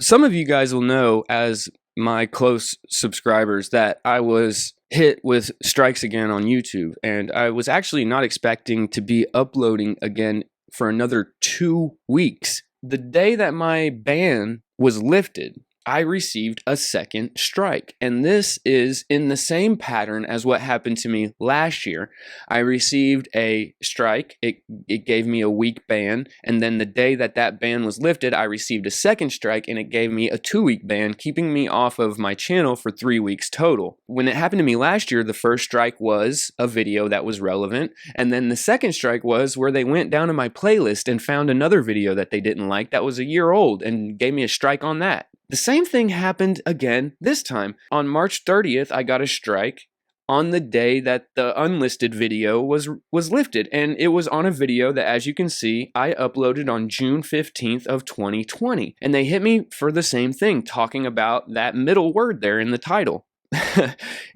Some of you guys will know, as my close subscribers, that I was hit with strikes again on YouTube, and I was actually not expecting to be uploading again for another 2 weeks. The day that my ban was lifted, I received a second strike, and this is in the same pattern as what happened to me last year. I received a strike, it gave me a week ban, and then the day that that ban was lifted, I received a second strike, and it gave me a 2-week ban, keeping me off of my channel for 3 weeks total. When it happened to me last year, the first strike was a video that was relevant, and then the second strike was where they went down to my playlist and found another video that they didn't like that was a year old and gave me a strike on that. The same thing happened again this time. On March 30th, I got a strike on the day that the unlisted video was lifted, and it was on a video that, as you can see, I uploaded on June 15th of 2020, and they hit me for the same thing, talking about that middle word there in the title.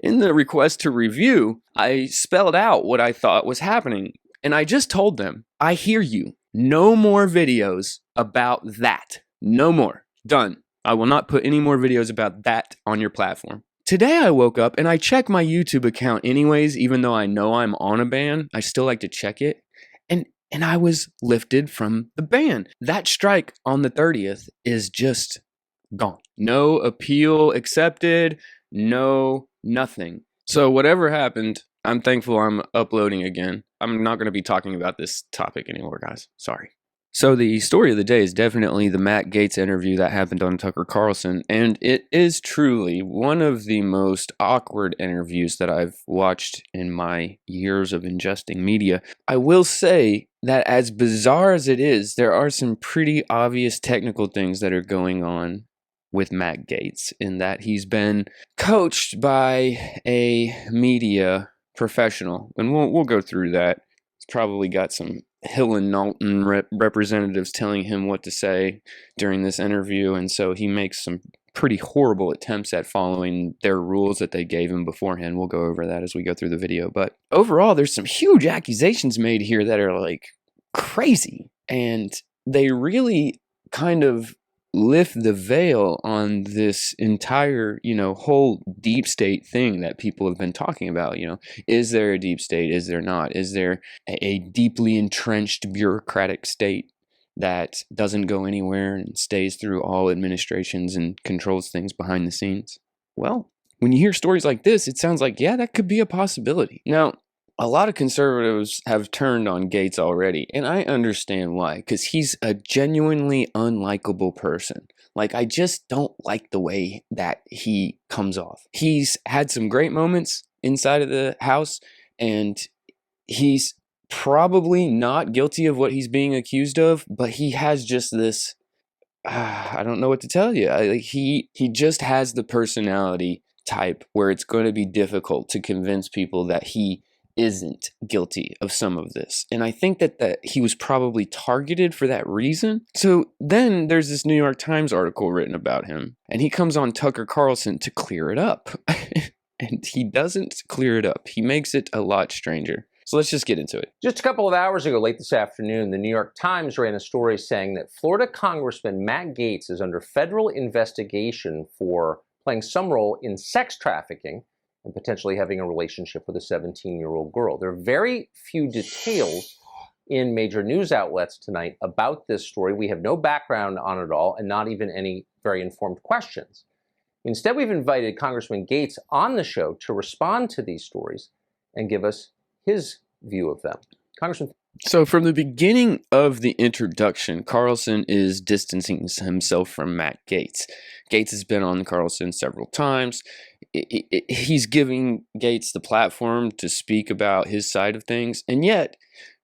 In the request to review, I spelled out what I thought was happening, and I just told them, I hear you. No more videos about that. No more. Done. I will not put any more videos about that on your platform. Today I woke up and I check my YouTube account anyways, even though I know I'm on a ban. I still like to check it. And I was lifted from the ban. That strike on the 30th is just gone. No appeal accepted, no nothing. So whatever happened, I'm thankful I'm uploading again. I'm not going to be talking about this topic anymore, guys. Sorry. So the story of the day is definitely the Matt Gaetz interview that happened on Tucker Carlson, and it is truly one of the most awkward interviews that I've watched in my years of ingesting media. I will say that as bizarre as it is, there are some pretty obvious technical things that are going on with Matt Gaetz, in that he's been coached by a media professional, and we'll go through that. He's probably got some Hill and Knowlton representatives telling him what to say during this interview, and so he makes some pretty horrible attempts at following their rules that they gave him beforehand. We'll go over that as we go through the video, but overall there's some huge accusations made here that are like crazy, and they really kind of lift the veil on this entire, whole deep state thing that people have been talking about. Is there a deep state? Is there not? Is there a deeply entrenched bureaucratic state that doesn't go anywhere and stays through all administrations and controls things behind the scenes? Well, when you hear stories like this, it sounds like, yeah, that could be a possibility. Now, a lot of conservatives have turned on Gaetz already, and I understand why, because he's a genuinely unlikable person. Like, I just don't like the way that he comes off. He's had some great moments inside of the House, and he's probably not guilty of what he's being accused of, but he has just this, I don't know what to tell you. He just has the personality type where it's going to be difficult to convince people that he isn't guilty of some of this. And I think that he was probably targeted for that reason. So then there's this New York Times article written about him, and he comes on Tucker Carlson to clear it up. And he doesn't clear it up. He makes it a lot stranger. So let's just get into it. Just a couple of hours ago, late this afternoon, the New York Times ran a story saying that Florida Congressman Matt Gaetz is under federal investigation for playing some role in sex trafficking and potentially having a relationship with a 17-year-old girl. There are very few details in major news outlets tonight about this story. We have no background on it all, and not even any very informed questions. Instead, we've invited Congressman Gaetz on the show to respond to these stories and give us his view of them. Congressman. So from the beginning of the introduction, Carlson is distancing himself from Matt Gaetz. Gaetz has been on Carlson several times. He's giving Gaetz the platform to speak about his side of things. And yet,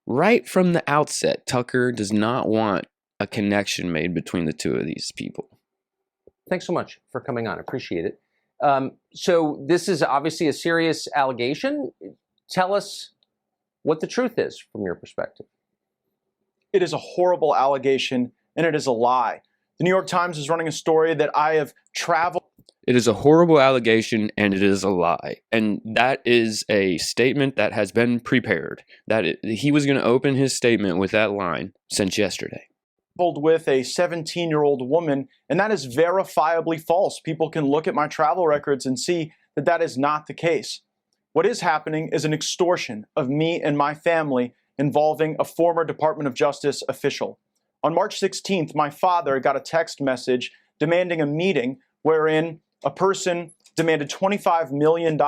right from the outset, Tucker does not want a connection made between the two of these people. Thanks so much for coming on. Appreciate it. So this is obviously a serious allegation. Tell us what the truth is from your perspective. It is a horrible allegation, and it is a lie. The New York Times is running a story that I have traveled. It is a horrible allegation, and it is a lie. And that is a statement that has been prepared. He was going to open his statement with that line since yesterday. with a 17-year-old woman, and that is verifiably false. People can look at my travel records and see that that is not the case. What is happening is an extortion of me and my family involving a former Department of Justice official. On March 16th, my father got a text message demanding a meeting wherein a person demanded $25 million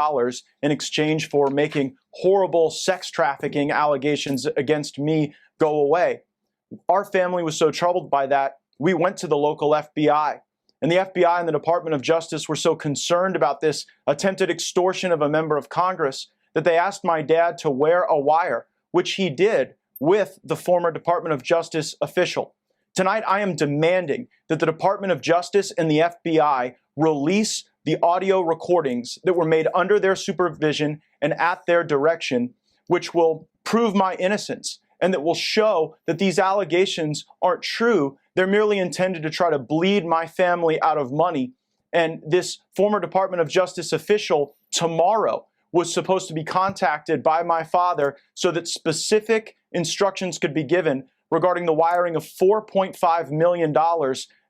in exchange for making horrible sex trafficking allegations against me go away. Our family was so troubled by that, we went to the local FBI. And the FBI and the Department of Justice were so concerned about this attempted extortion of a member of Congress that they asked my dad to wear a wire, which he did with the former Department of Justice official. Tonight, I am demanding that the Department of Justice and the FBI release the audio recordings that were made under their supervision and at their direction, which will prove my innocence and that will show that these allegations aren't true. They're merely intended to try to bleed my family out of money. And this former Department of Justice official tomorrow was supposed to be contacted by my father so that specific instructions could be given regarding the wiring of $4.5 million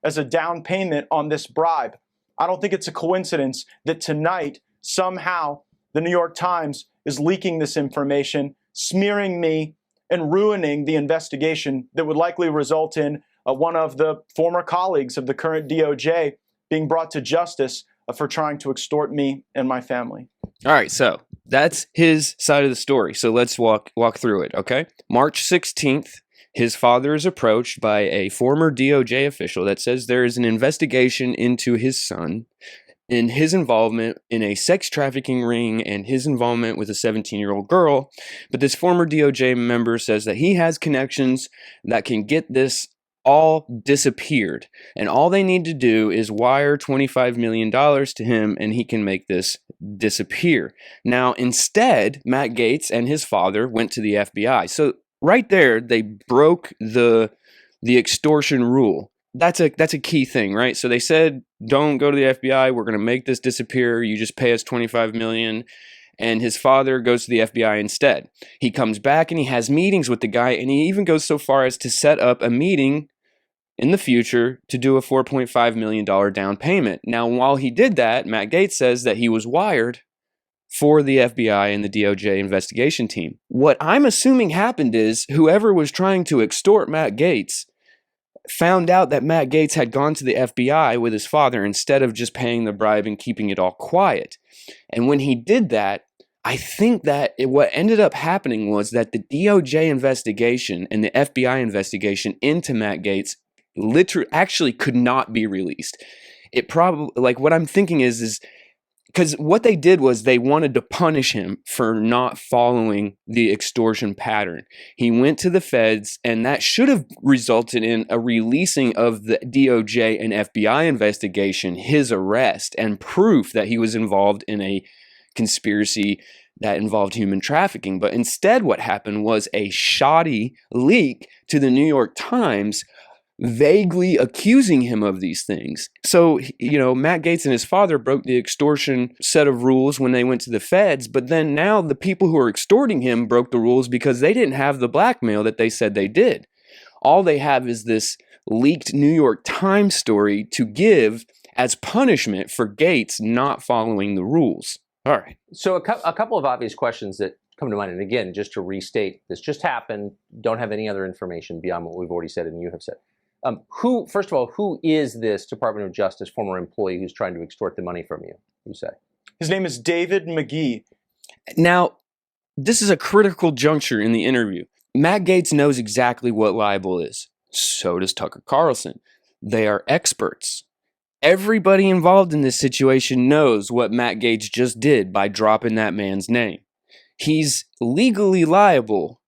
as a down payment on this bribe. I don't think it's a coincidence that tonight, somehow, the New York Times is leaking this information, smearing me, and ruining the investigation that would likely result in one of the former colleagues of the current DOJ being brought to justice for trying to extort me and my family. All right, so that's his side of the story. So let's walk through it, okay? March 16th, his father is approached by a former DOJ official that says there is an investigation into his son and his involvement in a sex trafficking ring and his involvement with a 17-year-old girl. But this former DOJ member says that he has connections that can get this all disappeared. And all they need to do is wire $25 million to him and he can make this disappear. Now, instead, Matt Gaetz and his father went to the FBI. So right there, they broke the extortion rule. That's a key thing, right? So they said, don't go to the FBI. We're going to make this disappear. You just pay us $25 million. And his father goes to the FBI instead. He comes back and he has meetings with the guy, and he even goes so far as to set up a meeting in the future to do a $4.5 million down payment. Now, while he did that, Matt Gaetz says that he was wired for the FBI and the DOJ investigation team. What I'm assuming happened is whoever was trying to extort Matt Gaetz found out that Matt Gaetz had gone to the FBI with his father instead of just paying the bribe and keeping it all quiet. And when he did that, I think that what ended up happening was that the DOJ investigation and the FBI investigation into Matt Gaetz literally actually could not be released. It probably, like, what I'm thinking is because what they did was they wanted to punish him for not following the extortion pattern. He went to the feds, and that should have resulted in a releasing of the DOJ and FBI investigation, his arrest, and proof that he was involved in a conspiracy that involved human trafficking. But instead, what happened was a shoddy leak to the New York Times vaguely accusing him of these things. So, Matt Gaetz and his father broke the extortion set of rules when they went to the feds, but then now the people who are extorting him broke the rules because they didn't have the blackmail that they said they did. All they have is this leaked New York Times story to give as punishment for Gaetz not following the rules. All right. So a couple of obvious questions that come to mind, and again, just to restate, this just happened, don't have any other information beyond what we've already said and you have said. First of all, who is this Department of Justice former employee who's trying to extort the money from you, you say? His name is David McGee. Now, this is a critical juncture in the interview. Matt Gaetz knows exactly what libel is. So does Tucker Carlson. They are experts. Everybody involved in this situation knows what Matt Gaetz just did by dropping that man's name. He's legally liable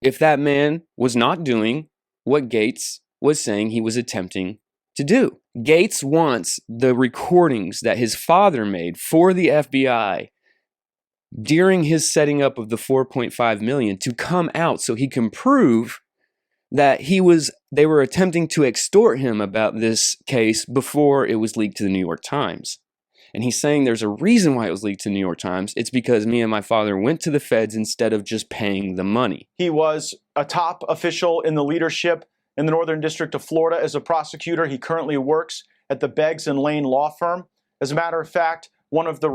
if that man was not doing what Gaetz was saying he was attempting to do. Gaetz wants the recordings that his father made for the FBI during his setting up of the $4.5 million to come out so he can prove that they were attempting to extort him about this case before it was leaked to the New York Times. And he's saying there's a reason why it was leaked to the New York Times. It's because me and my father went to the feds instead of just paying the money. He was a top official in the leadership in the Northern District of Florida as a prosecutor. He currently works at the Beggs and Lane law firm. As a matter of fact, one of the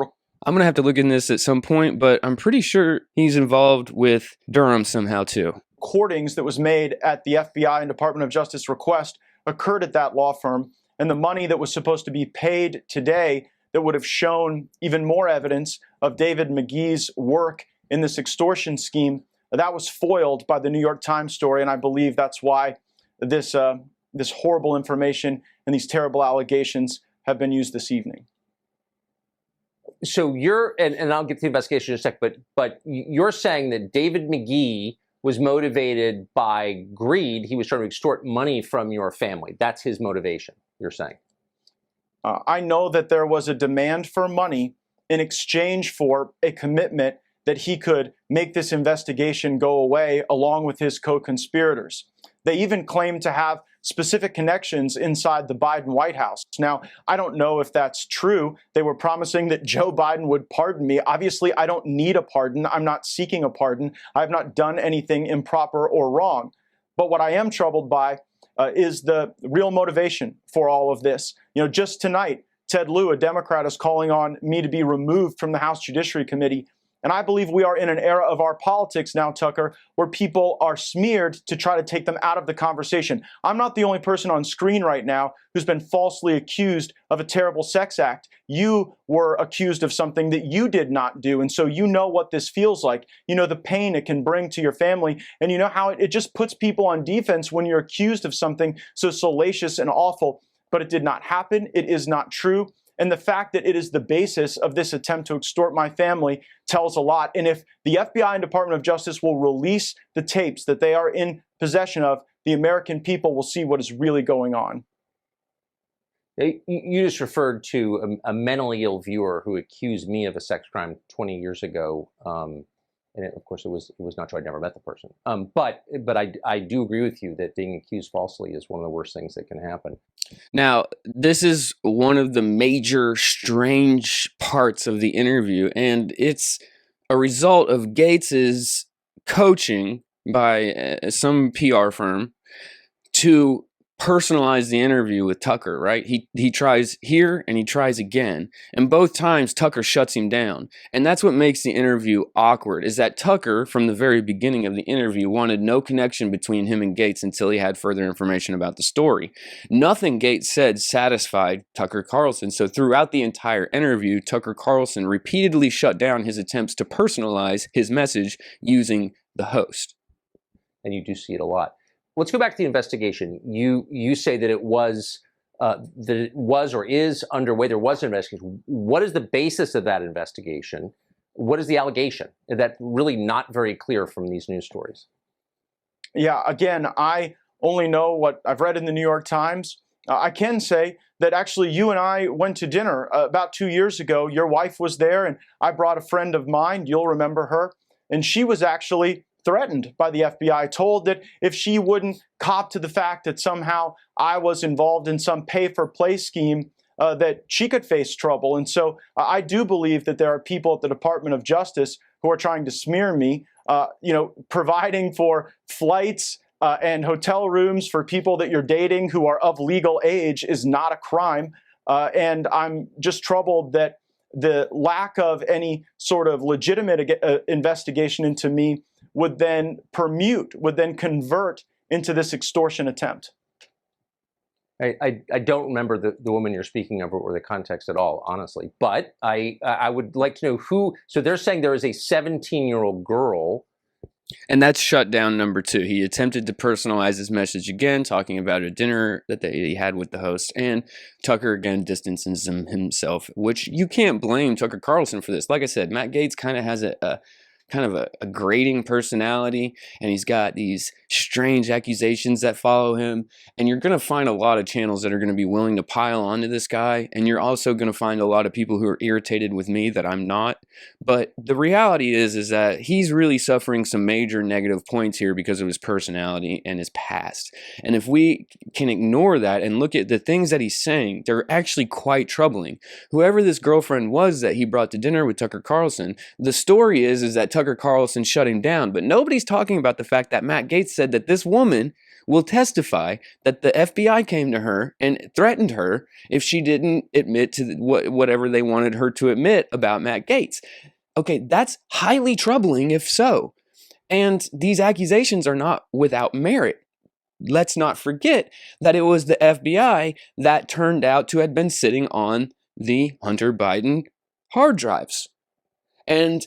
I'm going to have to look in this at some point, but I'm pretty sure he's involved with Durham somehow too. recordings that was made at the FBI and Department of Justice request occurred at that law firm, and the money that was supposed to be paid today that would have shown even more evidence of David McGee's work in this extortion scheme, that was foiled by the New York Times story, and I believe that's why this horrible information and these terrible allegations have been used this evening. So you're, and I'll get to the investigation in a sec, but you're saying that David McGee was motivated by greed. He was trying to extort money from your family. That's his motivation, you're saying? I know that there was a demand for money in exchange for a commitment that he could make this investigation go away along with his co-conspirators. They even claimed to have specific connections inside the Biden White House. Now, I don't know if that's true. They were promising that Joe Biden would pardon me. Obviously, I don't need a pardon. I'm not seeking a pardon. I have not done anything improper or wrong. But what I am troubled by is the real motivation for all of this. You know, just tonight, Ted Lieu, a Democrat, is calling on me to be removed from the House Judiciary Committee. And I believe we are in an era of our politics now, Tucker, where people are smeared to try to take them out of the conversation. I'm not the only person on screen right now who's been falsely accused of a terrible sex act. You were accused of something that you did not do. And so you know what this feels like. You know the pain it can bring to your family. And you know how it just puts people on defense when you're accused of something so salacious and awful. But it did not happen. It is not true. And the fact that it is the basis of this attempt to extort my family tells a lot. And if the FBI and Department of Justice will release the tapes that they are in possession of, the American people will see what is really going on. You just referred to a mentally ill viewer who accused me of a sex crime 20 years ago. And of course, it was not true. I never met the person. But I do agree with you that being accused falsely is one of the worst things that can happen. Now, this is one of the major strange parts of the interview, and it's a result of Gaetz's coaching by some PR firm to personalize the interview with Tucker, right? He tries here and he tries again, and both times Tucker shuts him down. And that's what makes the interview awkward, is that Tucker, from the very beginning of the interview, wanted no connection between him and Gaetz until he had further information about the story. Nothing Gaetz said satisfied Tucker Carlson, so throughout the entire interview, Tucker Carlson repeatedly shut down his attempts to personalize his message using the host. And you do see it a lot. Let's go back to the investigation. You say that it was or is underway. There was an investigation. What is the basis of that investigation? What is the allegation? That's really not very clear from these news stories. Yeah, again, I only know what I've read in the New York Times. I can say that actually you and I went to dinner about 2 years ago. Your wife was there, and I brought a friend of mine. You'll remember her. And she was actually threatened by the FBI, told that if she wouldn't cop to the fact that somehow I was involved in some pay-for-play scheme, that she could face trouble. And so I do believe that there are people at the Department of Justice who are trying to smear me, providing for flights and hotel rooms for people that you're dating who are of legal age is not a crime. And I'm just troubled that the lack of any sort of legitimate investigation into me would then convert into this extortion attempt. I don't remember the woman you're speaking of or the context at all, honestly. But I would like to know who. So they're saying there is a 17-year-old girl. And that's shut down number 2. He attempted to personalize his message again, talking about a dinner that he had with the host. And Tucker again distances himself, which you can't blame Tucker Carlson for this. Like I said, Matt Gaetz kind of has a grating personality, and he's got these strange accusations that follow him, and you're going to find a lot of channels that are going to be willing to pile onto this guy, and you're also going to find a lot of people who are irritated with me that I'm not. But the reality is that he's really suffering some major negative points here because of his personality and his past. And if we can ignore that and look at the things that he's saying, they're actually quite troubling. Whoever this girlfriend was that he brought to dinner with Tucker Carlson, the story is that Tucker Carlson shut him down, but nobody's talking about the fact that Matt Gaetz said that this woman will testify that the FBI came to her and threatened her if she didn't admit to whatever they wanted her to admit about Matt Gaetz. Okay, that's highly troubling if so. And these accusations are not without merit. Let's not forget that it was the FBI that turned out to have been sitting on the Hunter Biden hard drives. And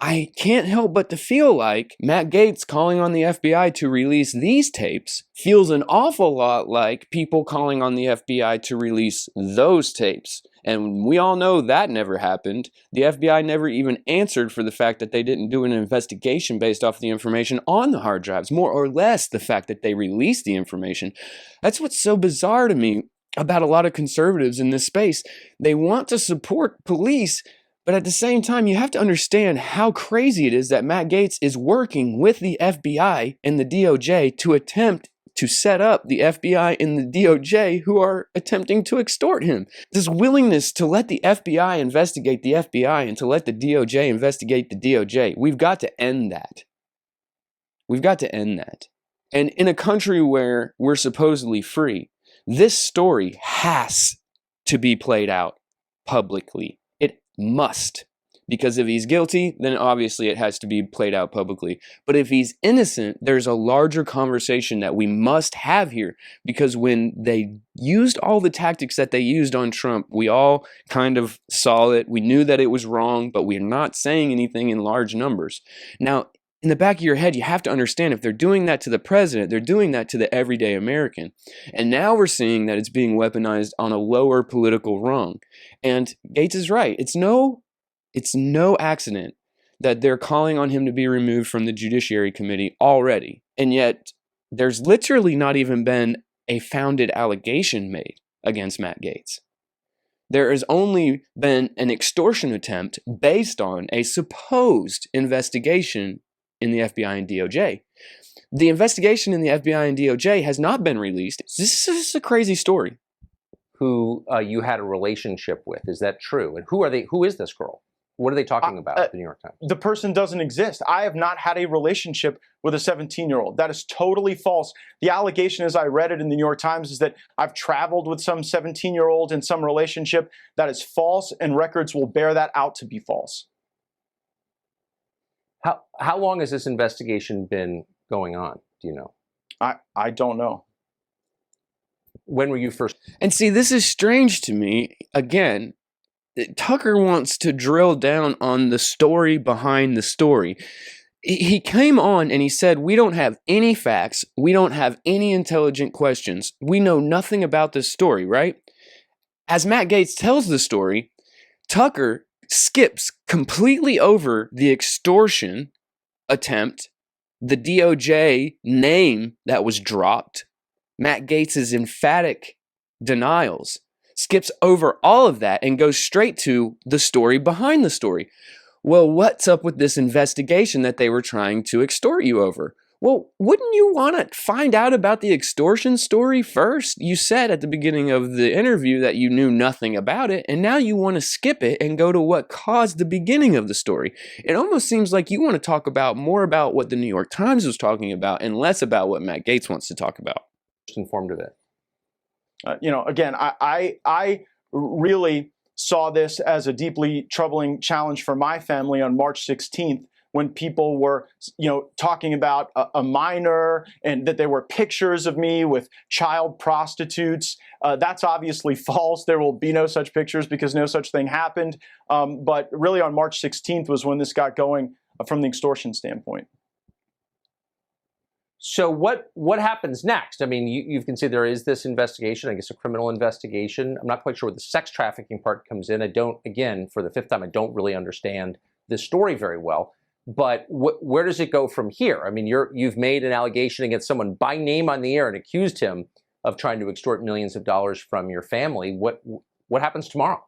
I can't help but to feel like Matt Gaetz calling on the FBI to release these tapes feels an awful lot like people calling on the FBI to release those tapes. And we all know that never happened. The FBI never even answered for the fact that they didn't do an investigation based off the information on the hard drives, more or less the fact that they released the information. That's what's so bizarre to me about a lot of conservatives in this space. They want to support police, but at the same time, you have to understand how crazy it is that Matt Gaetz is working with the FBI and the DOJ to attempt to set up the FBI and the DOJ who are attempting to extort him. This willingness to let the FBI investigate the FBI and to let the DOJ investigate the DOJ, we've got to end that. We've got to end that. And in a country where we're supposedly free, this story has to be played out publicly. It must. Because if he's guilty, then obviously it has to be played out publicly. But if he's innocent, there's a larger conversation that we must have here. Because when they used all the tactics that they used on Trump, we all kind of saw it. We knew that it was wrong, but we're not saying anything in large numbers. Now, in the back of your head, you have to understand if they're doing that to the president, they're doing that to the everyday American. And now we're seeing that it's being weaponized on a lower political rung. And Gaetz is right. It's no accident that they're calling on him to be removed from the Judiciary Committee already. And yet, there's literally not even been a founded allegation made against Matt Gaetz. There has only been an extortion attempt based on a supposed investigation in the FBI and DOJ. The investigation in the FBI and DOJ has not been released. This is a crazy story. Who you had a relationship with, is that true? And who are they? Who is this girl? What are they talking about at the New York Times? The person doesn't exist. I have not had a relationship with a 17-year-old. That is totally false. The allegation, as I read it in the New York Times, is that I've traveled with some 17-year-old in some relationship. That is false, and records will bear that out to be false. How long has this investigation been going on? Do you know? I don't know. When were you first? And see, this is strange to me. Again, Tucker wants to drill down on the story behind the story. He came on and he said, we don't have any facts. We don't have any intelligent questions. We know nothing about this story, right? As Matt Gaetz tells the story, Tucker skips completely over the extortion attempt, the DOJ name that was dropped, Matt Gaetz's emphatic denials, skips over all of that and goes straight to the story behind the story. Well, what's up with this investigation that they were trying to extort you over? Well, wouldn't you want to find out about the extortion story first? You said at the beginning of the interview that you knew nothing about it, and now you want to skip it and go to what caused the beginning of the story. It almost seems like you want to talk about more about what the New York Times was talking about and less about what Matt Gaetz wants to talk about. Informed of it. Again, I really saw this as a deeply troubling challenge for my family on March 16th, when people were, talking about a minor and that there were pictures of me with child prostitutes. That's obviously false. There will be no such pictures because no such thing happened. But really on March 16th was when this got going from the extortion standpoint. So what happens next? I mean, you can see there is this investigation, I guess a criminal investigation. I'm not quite sure where the sex trafficking part comes in. Again, for the fifth time, I don't really understand this story very well. But where does it go from here? I mean, you've made an allegation against someone by name on the air and accused him of trying to extort millions of dollars from your family. What happens tomorrow?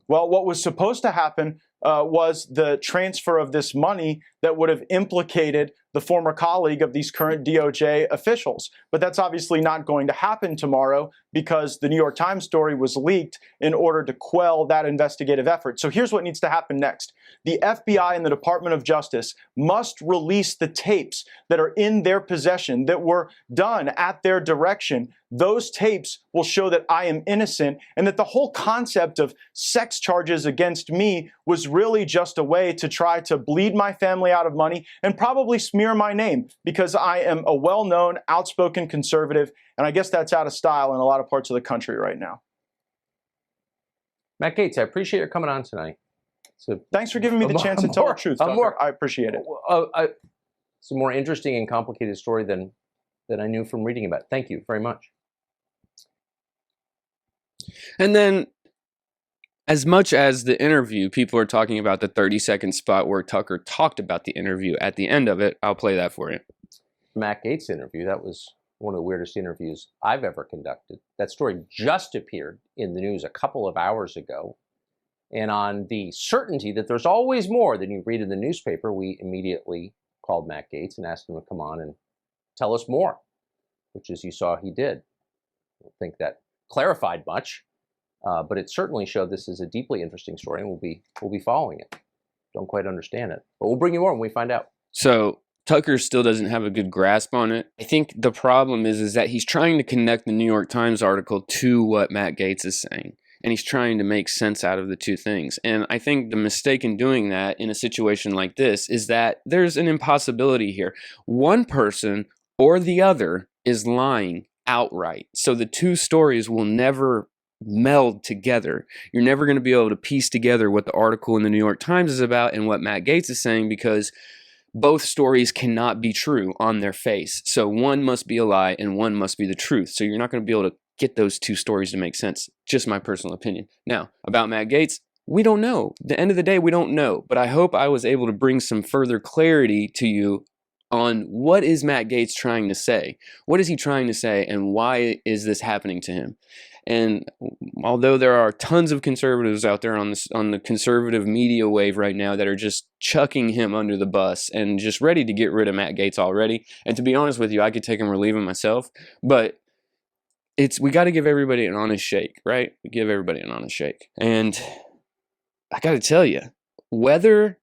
Well, what was supposed to happen was the transfer of this money that would have implicated the former colleague of these current DOJ officials. But that's obviously not going to happen tomorrow because the New York Times story was leaked in order to quell that investigative effort. So here's what needs to happen next. The FBI and the Department of Justice must release the tapes that are in their possession that were done at their direction. Those tapes will show that I am innocent and that the whole concept of sex charges against me was really just a way to try to bleed my family out of money and probably smear my name because I am a well-known, outspoken conservative, and I guess that's out of style in a lot of parts of the country right now. Matt Gaetz, I appreciate your coming on tonight. Thanks for giving me the chance to tell the truth, Tucker. I appreciate it. It's a more interesting and complicated story than I knew from reading about it. Thank you very much. And then, as much as the interview, people are talking about the 30-second spot where Tucker talked about the interview at the end of it. I'll play that for you. Matt Gaetz interview, that was one of the weirdest interviews I've ever conducted. That story just appeared in the news a couple of hours ago. And on the certainty that there's always more than you read in the newspaper, we immediately called Matt Gaetz and asked him to come on and tell us more, which, as you saw, he did. I don't think that clarified much, but it certainly showed this is a deeply interesting story, and we'll be following it. Don't quite understand it, but we'll bring you more when we find out. So Tucker still doesn't have a good grasp on it. I think the problem is that he's trying to connect the New York Times article to what Matt Gaetz is saying. And he's trying to make sense out of the two things. And I think the mistake in doing that in a situation like this is that there's an impossibility here. One person or the other is lying outright. So the two stories will never meld together. You're never going to be able to piece together what the article in the New York Times is about and what Matt Gaetz is saying, because both stories cannot be true on their face. So one must be a lie and one must be the truth. So you're not going to be able to get those two stories to make sense. Just my personal opinion. Now, about Matt Gaetz, we don't know. At the end of the day, we don't know. But I hope I was able to bring some further clarity to you on what is Matt Gaetz trying to say. What is he trying to say, and why is this happening to him? And although there are tons of conservatives out there on the conservative media wave right now that are just chucking him under the bus and just ready to get rid of Matt Gaetz already, and to be honest with you, I could take him or leave him myself, but we got to give everybody an honest shake, right? We give everybody an honest shake. And I got to tell you, whether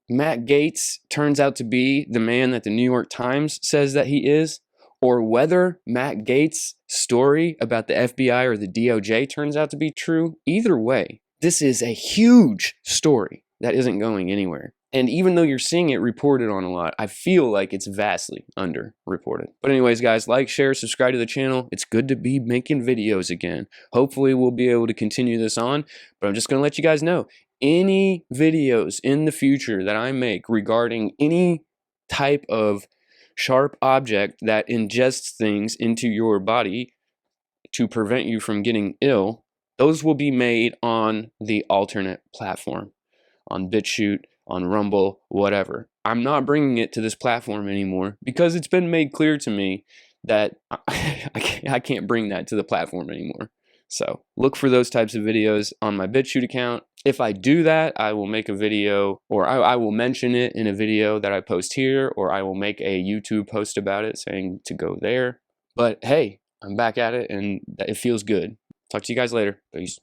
Matt Gaetz turns out to be the man that the New York Times says that he is, or whether Matt Gaetz' story about the FBI or the DOJ turns out to be true, either way, this is a huge story that isn't going anywhere. And even though you're seeing it reported on a lot, I feel like it's vastly underreported. But anyways, guys, like, share, subscribe to the channel. It's good to be making videos again. Hopefully we'll be able to continue this on, but I'm just going to let you guys know, any videos in the future that I make regarding any type of sharp object that ingests things into your body to prevent you from getting ill, those will be made on the alternate platform, on BitChute, on Rumble, whatever. I'm not bringing it to this platform anymore because it's been made clear to me that I can't bring that to the platform anymore. So look for those types of videos on my BitChute account. If I do that, I will make a video, or I will mention it in a video that I post here, or I will make a YouTube post about it saying to go there. But hey, I'm back at it and it feels good. Talk to you guys later. Peace.